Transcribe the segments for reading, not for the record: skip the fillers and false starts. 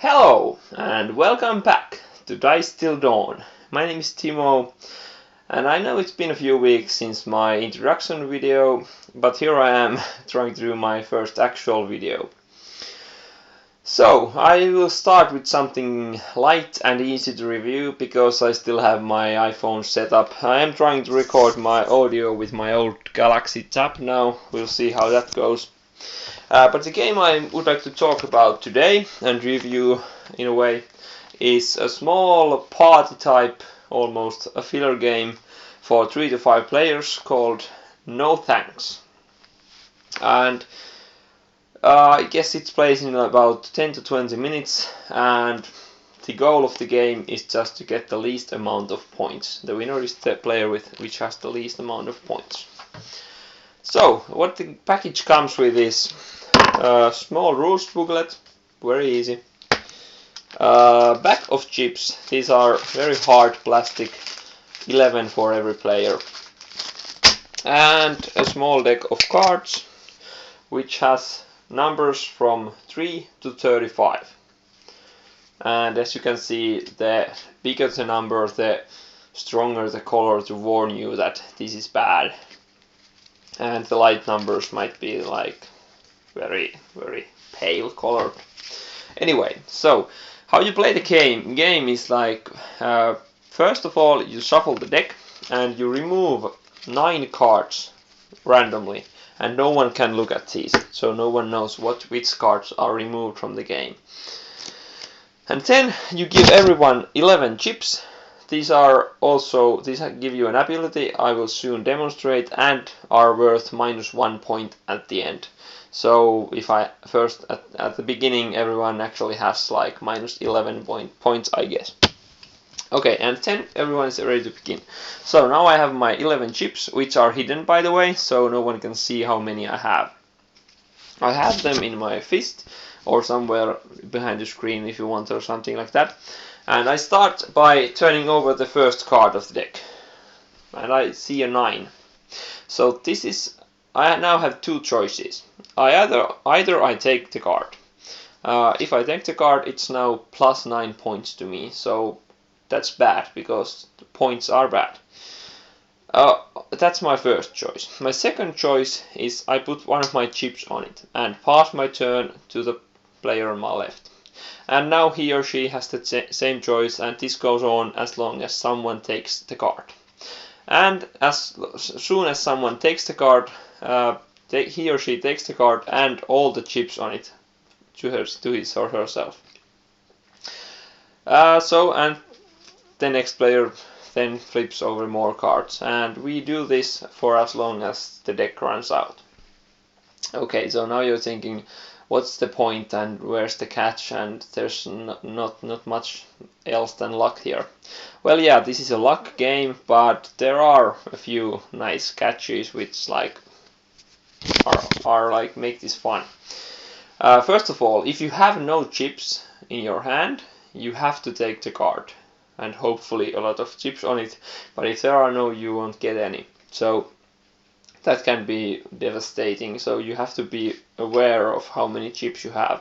Hello and welcome back to DiceTillDawn. My name is Timo and I know it's been a few weeks since my introduction video, but here I am trying to do my first actual video. So I will start with something light and easy to review because I still have my iPhone set up. I am trying to record my audio with my old Galaxy Tab now. We'll see how that goes. But the game I would like to talk about today and review in a way is a small party type, almost a filler game for 3 to 5 players called No Thanks. And I guess it plays in about 10 to 20 minutes, and the goal of the game is just to get the least amount of points. The winner is the player which has the least amount of points. So what the package comes with is a small rules booklet, very easy. Bag of chips, these are very hard plastic, 11 for every player. And a small deck of cards, which has numbers from 3 to 35. And as you can see, the bigger the number, the stronger the color to warn you that this is bad. And the light numbers might be like very pale colored. Anyway, so how you play the game is like, first of all you shuffle the deck and you remove 9 cards randomly, and no one can look at these, so no one knows which cards are removed from the game. And then you give everyone 11 chips. These give you an ability I will soon demonstrate and are worth -1 point at the end. So if I first at the beginning everyone actually has like -11 points, I guess. Okay, and then everyone is ready to begin. So now I have my 11 chips, which are hidden by the way, so no one can see how many I have. I have them in my fist or somewhere behind the screen if you want, or something like that. And I start by turning over the first card of the deck. And I see a 9. So this is, I now have 2 choices. Either I take the card. If I take the card, it's now +9 points to me. So that's bad because the points are bad. That's my first choice. My second choice is I put one of my chips on it and pass my turn to the player on my left. And now he or she has the same choice, and this goes on as long as someone takes the card. And as soon as someone takes the card, he or she takes the card and all the chips on it to his or herself. And the next player then flips over more cards, and we do this for as long as the deck runs out. Okay, so now you're thinking, what's the point and where's the catch, and there's not much else than luck here. Well, yeah, this is a luck game, but there are a few nice catches which like are like make this fun. First of all, if you have no chips in your hand, you have to take the card and hopefully a lot of chips on it, but if there are no, you won't get any. So that can be devastating, so you have to be aware of how many chips you have.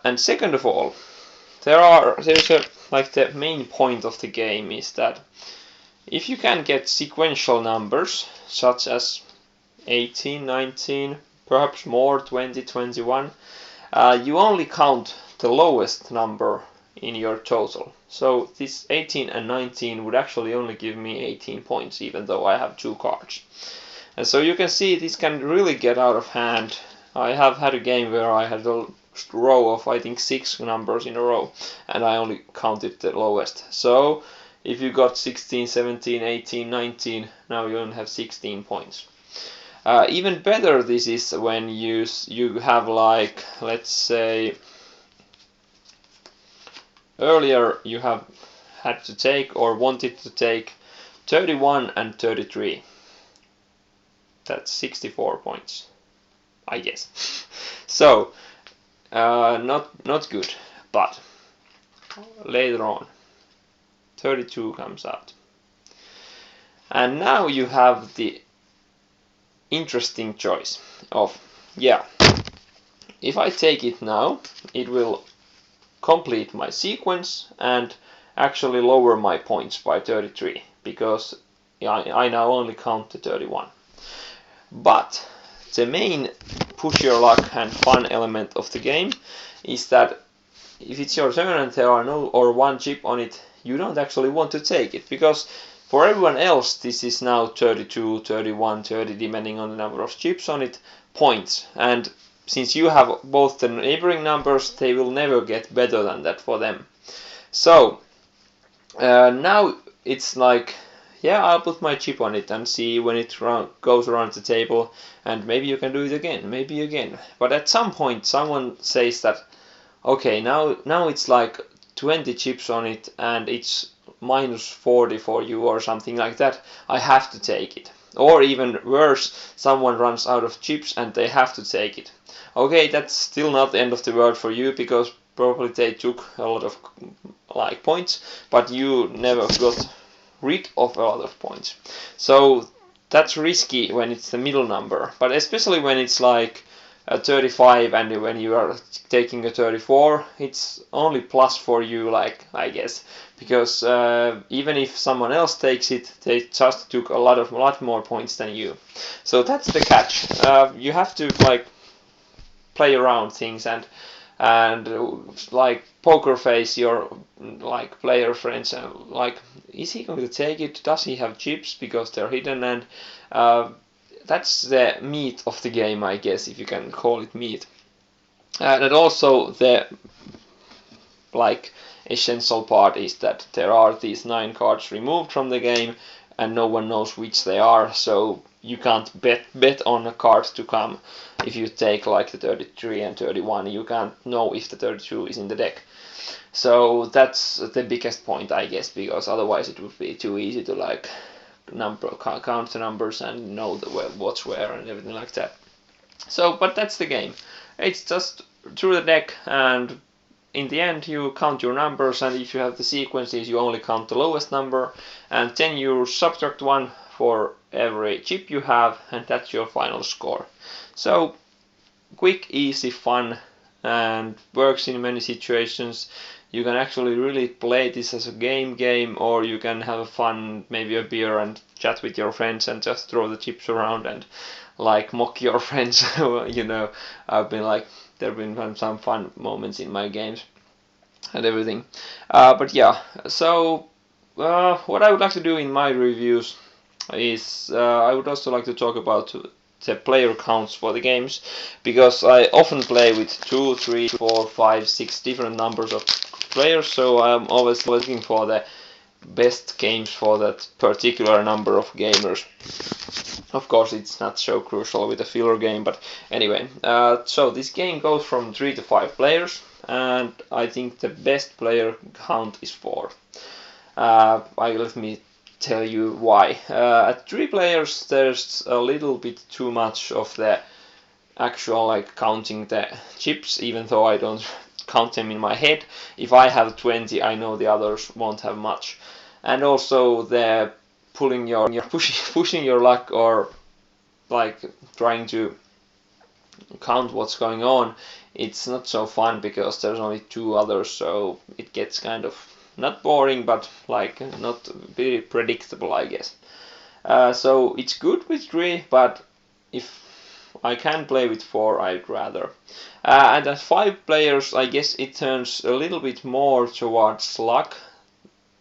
And second of all, the main point of the game is that if you can get sequential numbers such as 18, 19, perhaps more, 20, 21, you only count the lowest number in your total. So this 18 and 19 would actually only give me 18 points, even though I have 2 cards. And so you can see this can really get out of hand. I have had a game where I had a row of I think 6 numbers in a row, and I only counted the lowest. So if you got 16, 17, 18, 19, now you only have 16 points. Even better this is when you have, like, let's say earlier you have had to take or wanted to take 31 and 33. That's 64 points, I guess. So not good, but later on 32 comes out. And now you have the interesting choice of, yeah, if I take it now, it will complete my sequence and actually lower my points by 33 because I now only count to 31. But the main push your luck and fun element of the game is that if it's your turn and there are no or one chip on it, you don't actually want to take it because for everyone else this is now 32, 31, 30 depending on the number of chips on it points, and since you have both the neighboring numbers they will never get better than that for them. So now it's like, yeah, I'll put my chip on it and see when it goes around the table, and maybe you can do it again, maybe again. But at some point someone says that, okay, now it's like 20 chips on it and it's minus 40 for you or something like that. I have to take it. Or even worse, someone runs out of chips and they have to take it. Okay, that's still not the end of the world for you because probably they took a lot of like points, but you never got rid of a lot of points. So that's risky when it's the middle number, but especially when it's like a 35 and when you are taking a 34, it's only plus for you, like, I guess, because even if someone else takes it, they just took a lot more points than you. So that's the catch. You have to like play around things and like poker face your like player friends and like, is he going to take it? Does he have chips because they're hidden? And that's the meat of the game, I guess, if you can call it meat. And also the like essential part is that there are these 9 cards removed from the game and no one knows which they are, so you can't bet on a card to come. If you take like the 33 and 31, you can't know if the 32 is in the deck. So that's the biggest point, I guess, because otherwise it would be too easy to like count the numbers and know what's where and everything like that. So, but that's the game. It's just through the deck, and in the end you count your numbers, and if you have the sequences you only count the lowest number, and then you subtract 1 for every chip you have, and that's your final score. So quick, easy, fun, and works in many situations. You can actually really play this as a game, or you can have fun, maybe a beer and chat with your friends and just throw the chips around and like mock your friends. You know, I've been like, there have been some fun moments in my games and everything. But yeah, so what I would like to do in my reviews is I would also like to talk about the player counts for the games, because I often play with 2, 3, 4, 5, 6 different numbers of players, so I'm always looking for the best games for that particular number of gamers. Of course, it's not so crucial with a filler game, but anyway, so this game goes from 3 to 5 players, and I think the best player count is 4. Let me tell you why. At 3 players there's a little bit too much of the actual like counting the chips, even though I don't count them in my head. If I have 20, I know the others won't have much. And also the pushing your luck, or like trying to count what's going on, it's not so fun because there's only 2 others, so it gets kind of not boring, but like not very predictable, I guess. So it's good with 3, but if I can play with 4, I'd rather. And at 5 players, I guess it turns a little bit more towards luck.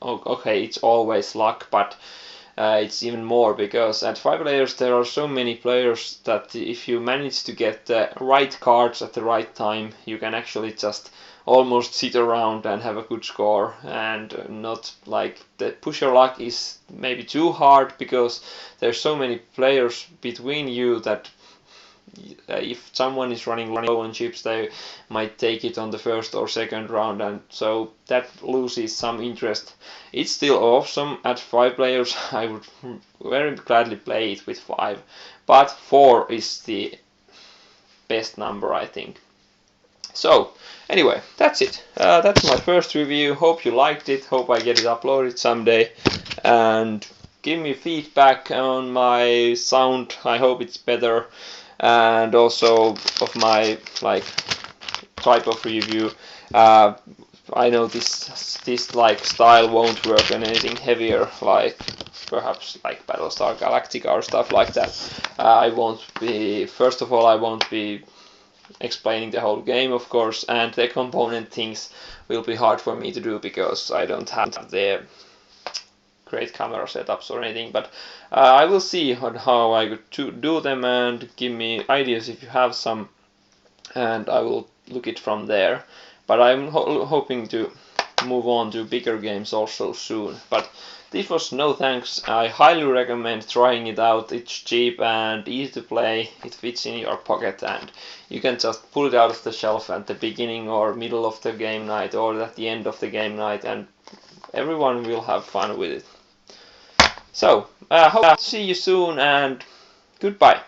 Okay, it's always luck, but it's even more because at 5 players there are so many players that if you manage to get the right cards at the right time, you can actually just almost sit around and have a good score, and not like the push your luck is maybe too hard because there's so many players between you that if someone is running low on chips, they might take it on the first or second round, and so that loses some interest. It's still awesome at 5 players. I would very gladly play it with 5, but 4 is the best number, I think. So anyway, that's it. That's my first review. Hope you liked it. Hope I get it uploaded someday, and give me feedback on my sound. I hope it's better, and also of my like type of review. I know this like style won't work on anything heavier, like perhaps like Battlestar Galactica or stuff like that. I won't be, first of all, I won't be explaining the whole game, of course, and the component things will be hard for me to do because I don't have the great camera setups or anything, but I will see on how I could do them, and give me ideas if you have some, and I will look it from there. But I'm hoping to move on to bigger games also soon. But this was No Thanks. I highly recommend trying it out. It's cheap and easy to play. It fits in your pocket and you can just pull it out of the shelf at the beginning or middle of the game night or at the end of the game night, and everyone will have fun with it. So, hope to see you soon, and goodbye.